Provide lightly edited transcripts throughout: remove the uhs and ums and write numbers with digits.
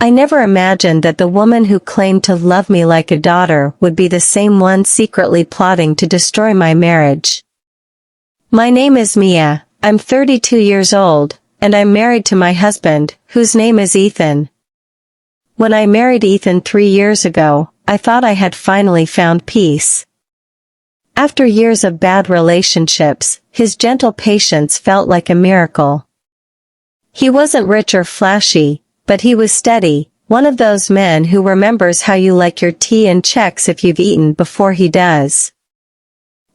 I never imagined that the woman who claimed to love me like a daughter would be the same one secretly plotting to destroy my marriage. My name is Mia, I'm 32 years old, and I'm married to my husband, whose name is Ethan. When I married Ethan 3 years ago, I thought I had finally found peace. After years of bad relationships, his gentle patience felt like a miracle. He wasn't rich or flashy, but he was steady, one of those men who remembers how you like your tea and checks if you've eaten before he does.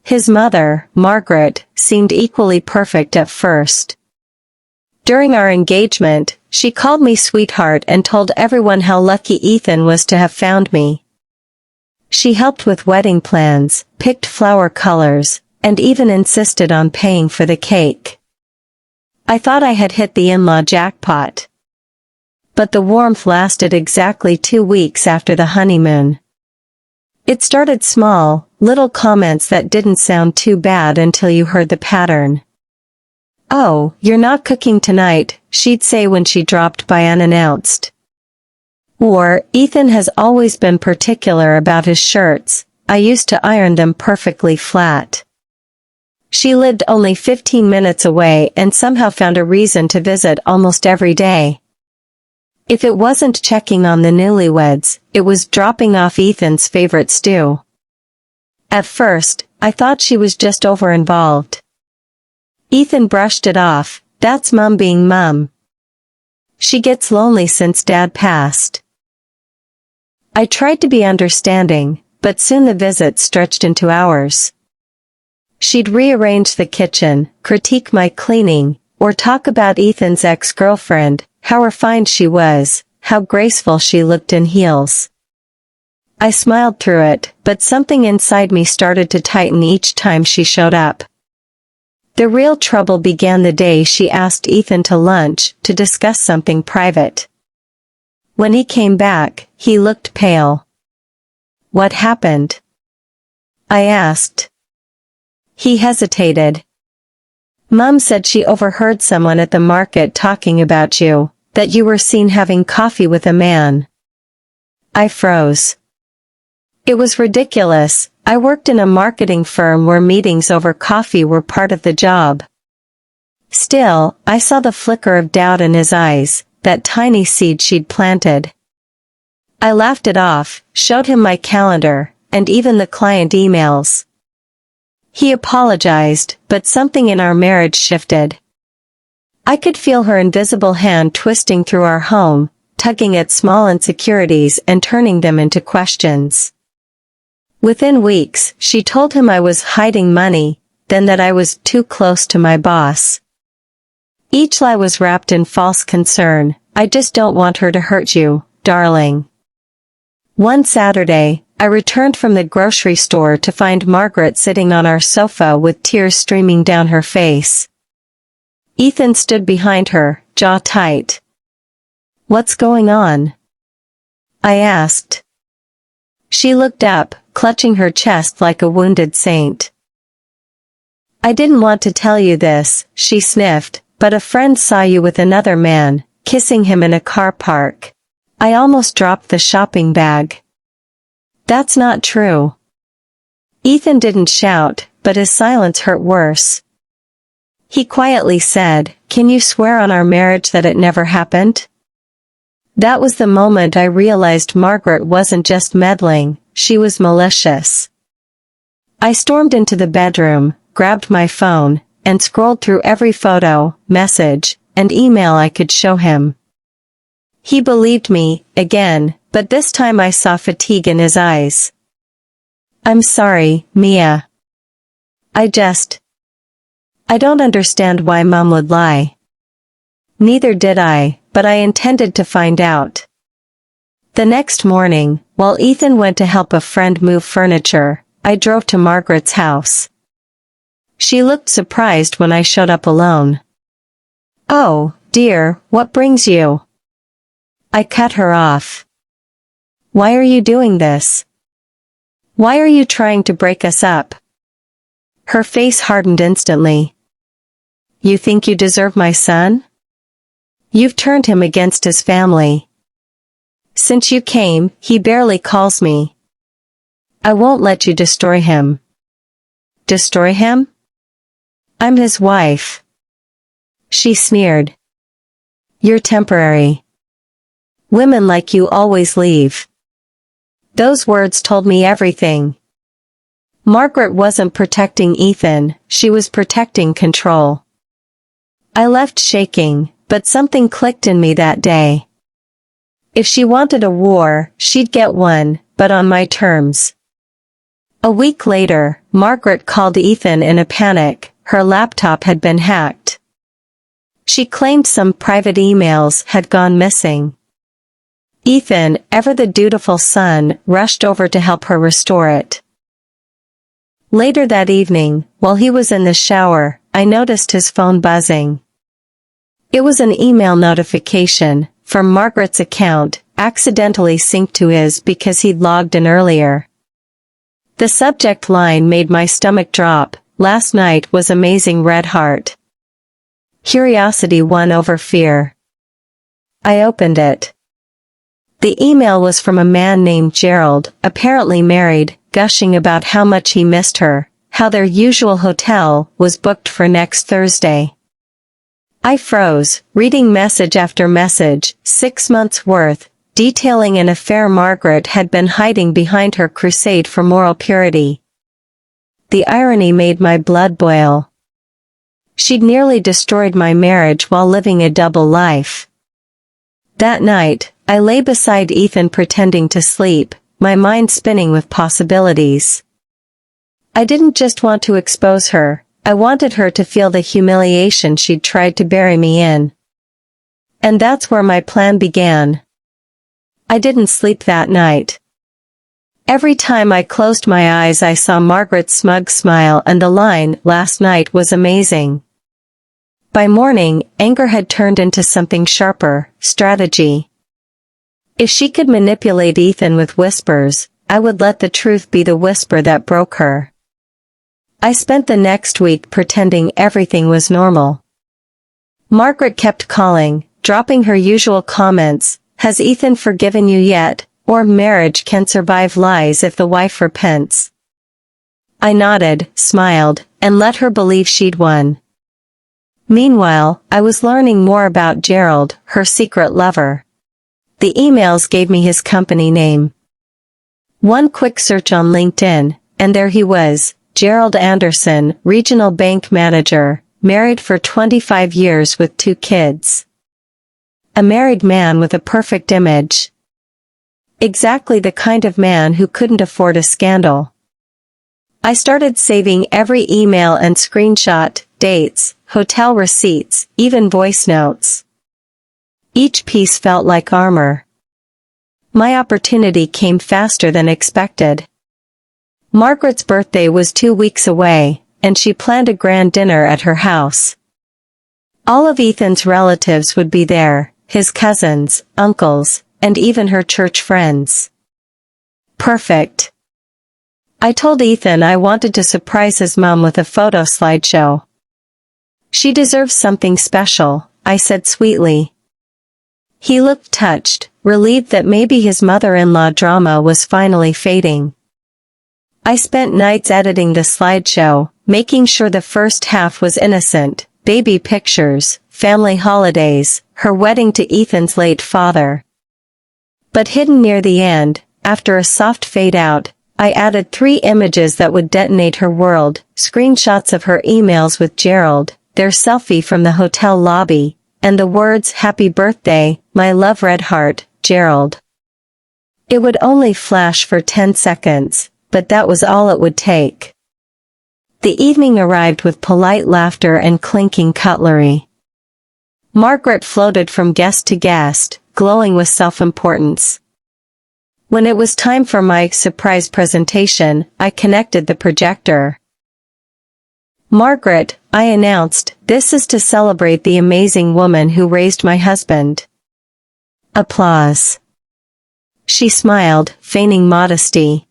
His mother, Margaret, seemed equally perfect at first. During our engagement, she called me sweetheart and told everyone how lucky Ethan was to have found me. She helped with wedding plans, picked flower colors, and even insisted on paying for the cake. I thought I had hit the in-law jackpot. But the warmth lasted exactly 2 weeks after the honeymoon. It started small, little comments that didn't sound too bad until you heard the pattern. "Oh, you're not cooking tonight," she'd say when she dropped by unannounced. Or, "Ethan has always been particular about his shirts, I used to iron them perfectly flat." She lived only 15 minutes away and somehow found a reason to visit almost every day. If it wasn't checking on the newlyweds, it was dropping off Ethan's favorite stew. At first, I thought she was just over-involved. Ethan brushed it off, "That's Mum being Mum. She gets lonely since Dad passed." I tried to be understanding, but soon the visits stretched into hours. She'd rearrange the kitchen, critique my cleaning, or talk about Ethan's ex-girlfriend, how refined she was, how graceful she looked in heels. I smiled through it, but something inside me started to tighten each time she showed up. The real trouble began the day she asked Ethan to lunch to discuss something private. When he came back, he looked pale. "What happened?" I asked. He hesitated. "Mum said she overheard someone at the market talking about you, that you were seen having coffee with a man." I froze. It was ridiculous. I worked in a marketing firm where meetings over coffee were part of the job. Still, I saw the flicker of doubt in his eyes, that tiny seed she'd planted. I laughed it off, showed him my calendar, and even the client emails. He apologized, but something in our marriage shifted. I could feel her invisible hand twisting through our home, tugging at small insecurities and turning them into questions. Within weeks, she told him I was hiding money, then that I was too close to my boss. Each lie was wrapped in false concern. "I just don't want her to hurt you, darling." One Saturday, I returned from the grocery store to find Margaret sitting on our sofa with tears streaming down her face. Ethan stood behind her, jaw tight. "What's going on?" I asked. She looked up, clutching her chest like a wounded saint. "I didn't want to tell you this," she sniffed, "but a friend saw you with another man, kissing him in a car park." I almost dropped the shopping bag. "That's not true." Ethan didn't shout, but his silence hurt worse. He quietly said, "Can you swear on our marriage that it never happened?" That was the moment I realized Margaret wasn't just meddling, she was malicious. I stormed into the bedroom, grabbed my phone, and scrolled through every photo, message, and email I could show him. He believed me, again, but this time I saw fatigue in his eyes. "I'm sorry, Mia. I don't understand why Mom would lie." Neither did I, but I intended to find out. The next morning, while Ethan went to help a friend move furniture, I drove to Margaret's house. She looked surprised when I showed up alone. "Oh, dear, what brings you?" I cut her off. "Why are you doing this? Why are you trying to break us up?" Her face hardened instantly. "You think you deserve my son? You've turned him against his family." Since you came, he barely calls me. I won't let you destroy him. Destroy him? I'm his wife. She sneered. You're temporary. Women like you always leave. Those words told me everything. Margaret wasn't protecting Ethan, she was protecting control. I left shaking, but something clicked in me that day. If she wanted a war, she'd get one, but on my terms. A week later, Margaret called Ethan in a panic. Her laptop had been hacked. She claimed some private emails had gone missing. Ethan, ever the dutiful son, rushed over to help her restore it. Later that evening, while he was in the shower, I noticed his phone buzzing. It was an email notification from Margaret's account, accidentally synced to his because he'd logged in earlier. The subject line made my stomach drop. Last night was amazing, red heart. Curiosity won over fear. I opened it. The email was from a man named Gerald, apparently married, gushing about how much he missed her, how their usual hotel was booked for next Thursday. I froze, reading message after message, 6 months worth, detailing an affair Margaret had been hiding behind her crusade for moral purity. The irony made my blood boil. She'd nearly destroyed my marriage while living a double life. That night, I lay beside Ethan pretending to sleep, my mind spinning with possibilities. I didn't just want to expose her, I wanted her to feel the humiliation she'd tried to bury me in. And that's where my plan began. I didn't sleep that night. Every time I closed my eyes I saw Margaret's smug smile and the line, "Last night was amazing." By morning, anger had turned into something sharper, strategy. If she could manipulate Ethan with whispers, I would let the truth be the whisper that broke her. I spent the next week pretending everything was normal. Margaret kept calling, dropping her usual comments, "Has Ethan forgiven you yet?" or "Marriage can survive lies if the wife repents." I nodded, smiled, and let her believe she'd won. Meanwhile, I was learning more about Gerald, her secret lover. The emails gave me his company name. One quick search on LinkedIn, and there he was, Gerald Anderson, regional bank manager, married for 25 years with 2 kids. A married man with a perfect image. Exactly the kind of man who couldn't afford a scandal. I started saving every email and screenshot, dates, hotel receipts, even voice notes. Each piece felt like armor. My opportunity came faster than expected. Margaret's birthday was 2 weeks away, and she planned a grand dinner at her house. All of Ethan's relatives would be there, his cousins, uncles, and even her church friends. Perfect. I told Ethan I wanted to surprise his mom with a photo slideshow. She deserves something special, I said sweetly. He looked touched, relieved that maybe his mother-in-law drama was finally fading. I spent nights editing the slideshow, making sure the first half was innocent, baby pictures, family holidays, her wedding to Ethan's late father. But hidden near the end, after a soft fade out, I added 3 images that would detonate her world, screenshots of her emails with Gerald, their selfie from the hotel lobby, and the words "Happy birthday, my love red heart, Gerald." It would only flash for 10 seconds, but that was all it would take. The evening arrived with polite laughter and clinking cutlery. Margaret floated from guest to guest, glowing with self-importance. When it was time for my surprise presentation, I connected the projector. "Margaret," I announced, "this is to celebrate the amazing woman who raised my husband." Applause. She smiled, feigning modesty.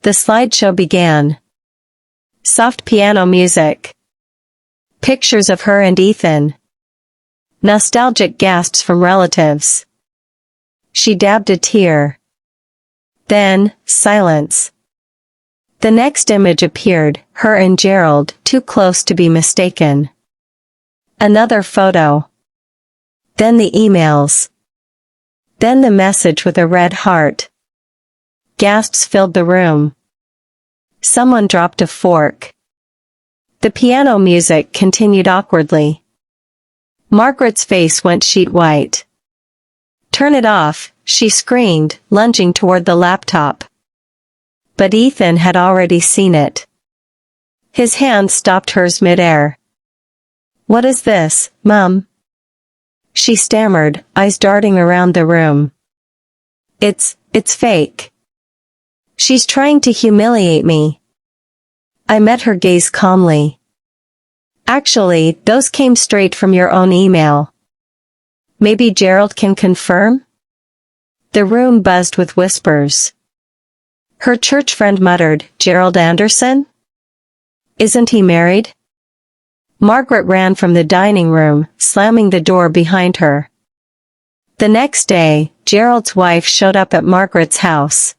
The slideshow began. Soft piano music. Pictures of her and Ethan. Nostalgic gasps from relatives. She dabbed a tear. Then, silence. The next image appeared, her and Gerald, too close to be mistaken. Another photo. Then the emails. Then the message with a red heart. Gasps filled the room. Someone dropped a fork. The piano music continued awkwardly. Margaret's face went sheet white. "Turn it off," she screamed, lunging toward the laptop. But Ethan had already seen it. His hand stopped hers midair. "What is this, Mum?" she stammered, eyes darting around the room. It's fake. She's trying to humiliate me." I met her gaze calmly. "Actually, those came straight from your own email. Maybe Gerald can confirm?" The room buzzed with whispers. Her church friend muttered, "Gerald Anderson? Isn't he married?" Margaret ran from the dining room, slamming the door behind her. The next day, Gerald's wife showed up at Margaret's house.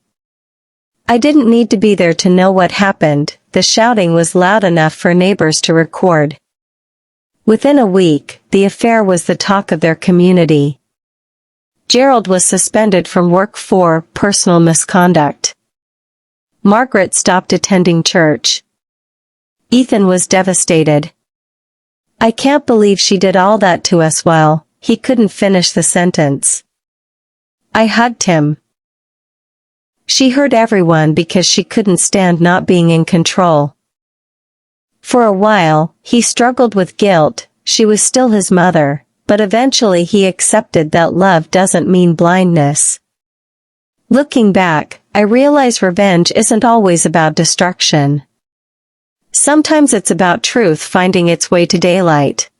I didn't need to be there to know what happened. The shouting was loud enough for neighbors to record. Within a week, the affair was the talk of their community. Gerald was suspended from work for personal misconduct. Margaret stopped attending church. Ethan was devastated. "I can't believe she did all that to us." While he couldn't finish the sentence. I hugged him. She hurt everyone because she couldn't stand not being in control. For a while, he struggled with guilt. She was still his mother, but eventually he accepted that love doesn't mean blindness. Looking back, I realize revenge isn't always about destruction. Sometimes it's about truth finding its way to daylight.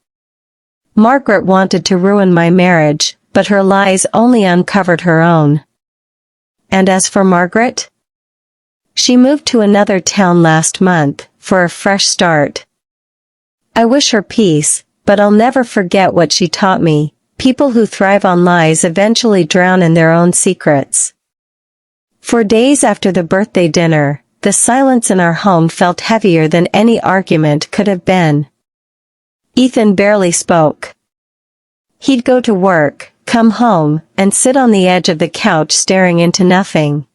Margaret wanted to ruin my marriage, but her lies only uncovered her own. And as for Margaret? She moved to another town last month, for a fresh start. I wish her peace, but I'll never forget what she taught me. People who thrive on lies eventually drown in their own secrets. For days after the birthday dinner, the silence in our home felt heavier than any argument could have been. Ethan barely spoke. He'd go to work, come home, and sit on the edge of the couch staring into nothing.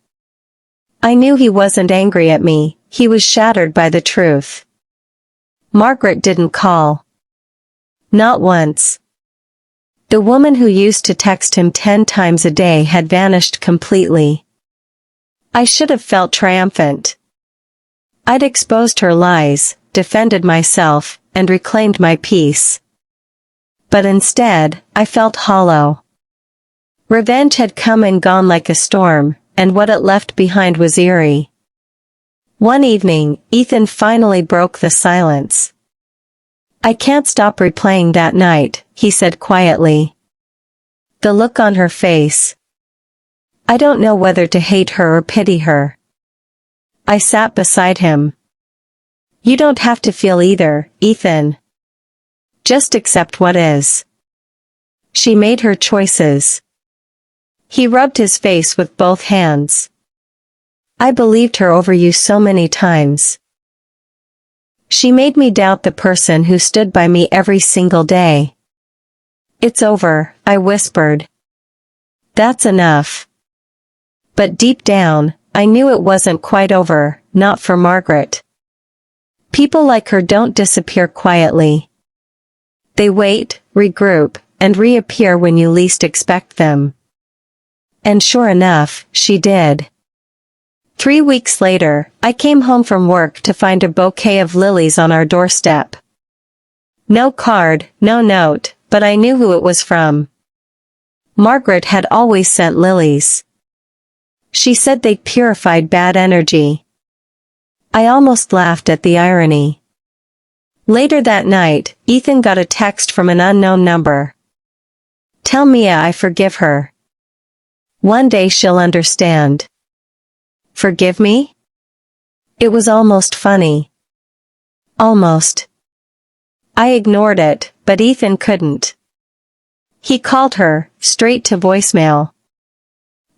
I knew he wasn't angry at me, he was shattered by the truth. Margaret didn't call. Not once. The woman who used to text him 10 times a day had vanished completely. I should have felt triumphant. I'd exposed her lies, defended myself, and reclaimed my peace. But instead, I felt hollow. Revenge had come and gone like a storm, and what it left behind was eerie. One evening, Ethan finally broke the silence. "I can't stop replaying that night," he said quietly. The look on her face. I don't know whether to hate her or pity her. I sat beside him. "You don't have to feel either, Ethan. Just accept what is." She made her choices. He rubbed his face with both hands. "I believed her over you so many times. She made me doubt the person who stood by me every single day." "It's over," I whispered. "That's enough." But deep down, I knew it wasn't quite over, not for Margaret. People like her don't disappear quietly. They wait, regroup, and reappear when you least expect them. And sure enough, she did. 3 weeks later, I came home from work to find a bouquet of lilies on our doorstep. No card, no note, but I knew who it was from. Margaret had always sent lilies. She said they purified bad energy. I almost laughed at the irony. Later that night, Ethan got a text from an unknown number. "Tell Mia I forgive her. One day she'll understand." Forgive me? It was almost funny. Almost. I ignored it, but Ethan couldn't. He called her, straight to voicemail.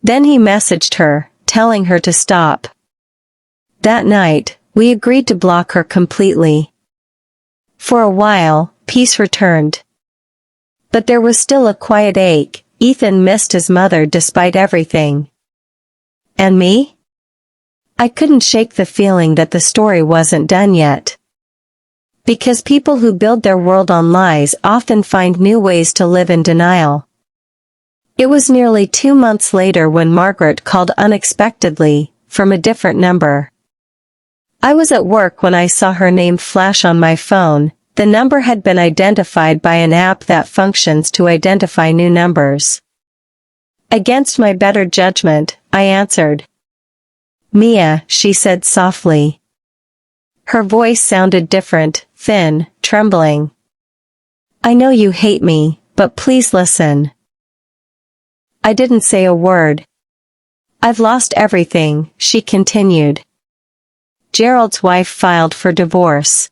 Then he messaged her, telling her to stop. That night, we agreed to block her completely. For a while, peace returned. But there was still a quiet ache. Ethan missed his mother despite everything. And me? I couldn't shake the feeling that the story wasn't done yet. Because people who build their world on lies often find new ways to live in denial. It was nearly 2 months later when Margaret called unexpectedly, from a different number. I was at work when I saw her name flash on my phone. The number had been identified by an app that functions to identify new numbers. Against my better judgment, I answered. "Mia," she said softly. Her voice sounded different, thin, trembling. "I know you hate me, but please listen." I didn't say a word. "I've lost everything," she continued. "Gerald's wife filed for divorce.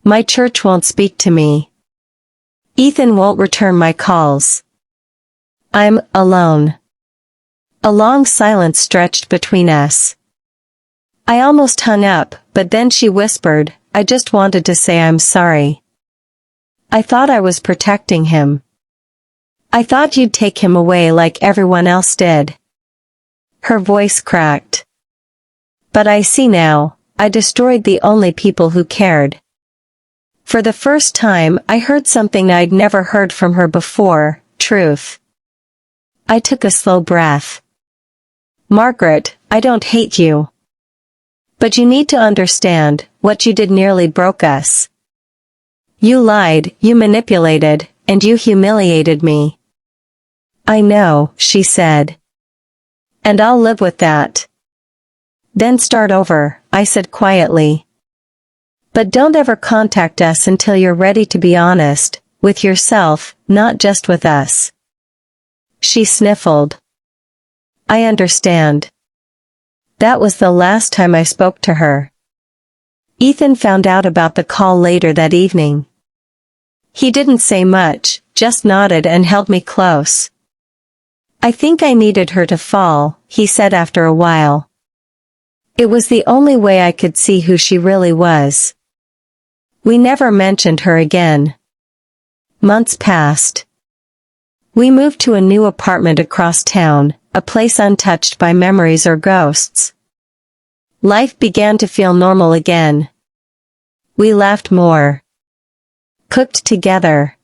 My church won't speak to me. Ethan won't return my calls. I'm alone." A long silence stretched between us. I almost hung up, but then she whispered, "I just wanted to say I'm sorry. I thought I was protecting him. I thought you'd take him away like everyone else did." Her voice cracked. "But I see now, I destroyed the only people who cared." For the first time, I heard something I'd never heard from her before, truth. I took a slow breath. "Margaret, I don't hate you. But you need to understand, what you did nearly broke us. You lied, you manipulated, and you humiliated me." "I know," she said. "And I'll live with that." "Then start over," I said quietly. "But don't ever contact us until you're ready to be honest, with yourself, not just with us." She sniffled. "I understand." That was the last time I spoke to her. Ethan found out about the call later that evening. He didn't say much, just nodded and held me close. "I think I needed her to fall," he said after a while. "It was the only way I could see who she really was." We never mentioned her again. Months passed. We moved to a new apartment across town, a place untouched by memories or ghosts. Life began to feel normal again. We laughed more. Cooked together.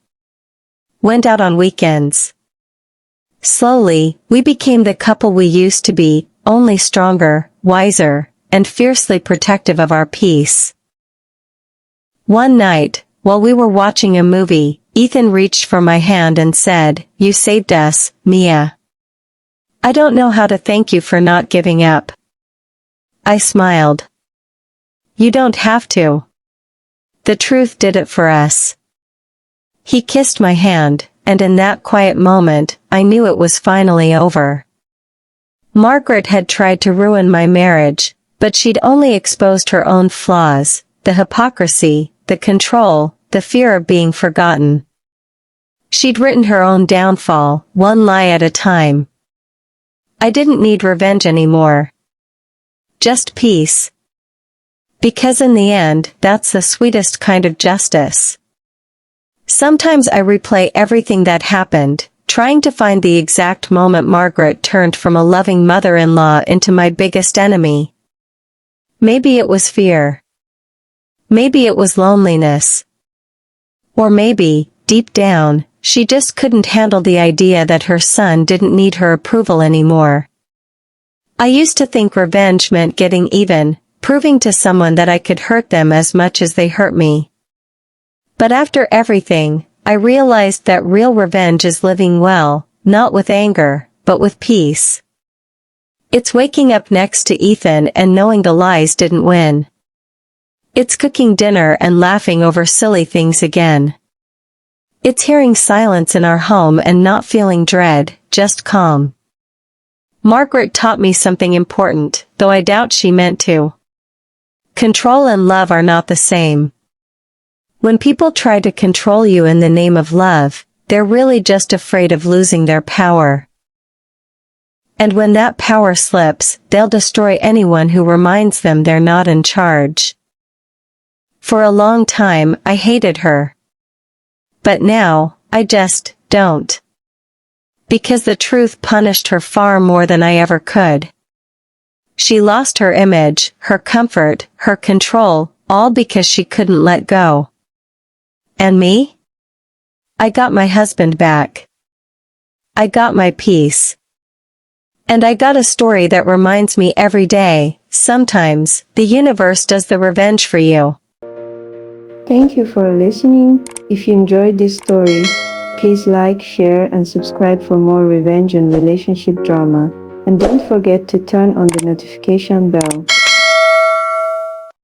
Went out on weekends. Slowly, we became the couple we used to be, only stronger, wiser, and fiercely protective of our peace. One night, while we were watching a movie, Ethan reached for my hand and said, "You saved us, Mia. I don't know how to thank you for not giving up." I smiled. "You don't have to. The truth did it for us." He kissed my hand, and in that quiet moment, I knew it was finally over. Margaret had tried to ruin my marriage, but she'd only exposed her own flaws, the hypocrisy, the control, the fear of being forgotten. She'd written her own downfall, one lie at a time. I didn't need revenge anymore. Just peace. Because in the end, that's the sweetest kind of justice. Sometimes I replay everything that happened, trying to find the exact moment Margaret turned from a loving mother-in-law into my biggest enemy. Maybe it was fear. Maybe it was loneliness. Or maybe, deep down, she just couldn't handle the idea that her son didn't need her approval anymore. I used to think revenge meant getting even, proving to someone that I could hurt them as much as they hurt me. But after everything, I realized that real revenge is living well, not with anger, but with peace. It's waking up next to Ethan and knowing the lies didn't win. It's cooking dinner and laughing over silly things again. It's hearing silence in our home and not feeling dread, just calm. Margaret taught me something important, though I doubt she meant to. Control and love are not the same. When people try to control you in the name of love, they're really just afraid of losing their power. And when that power slips, they'll destroy anyone who reminds them they're not in charge. For a long time, I hated her. But now, I just don't. Because the truth punished her far more than I ever could. She lost her image, her comfort, her control, all because she couldn't let go. And me? I got my husband back. I got my peace. And I got a story that reminds me every day, sometimes, the universe does the revenge for you. Thank you for listening. If you enjoyed this story, please like, share, and subscribe for more revenge and relationship drama. And don't forget to turn on the notification bell.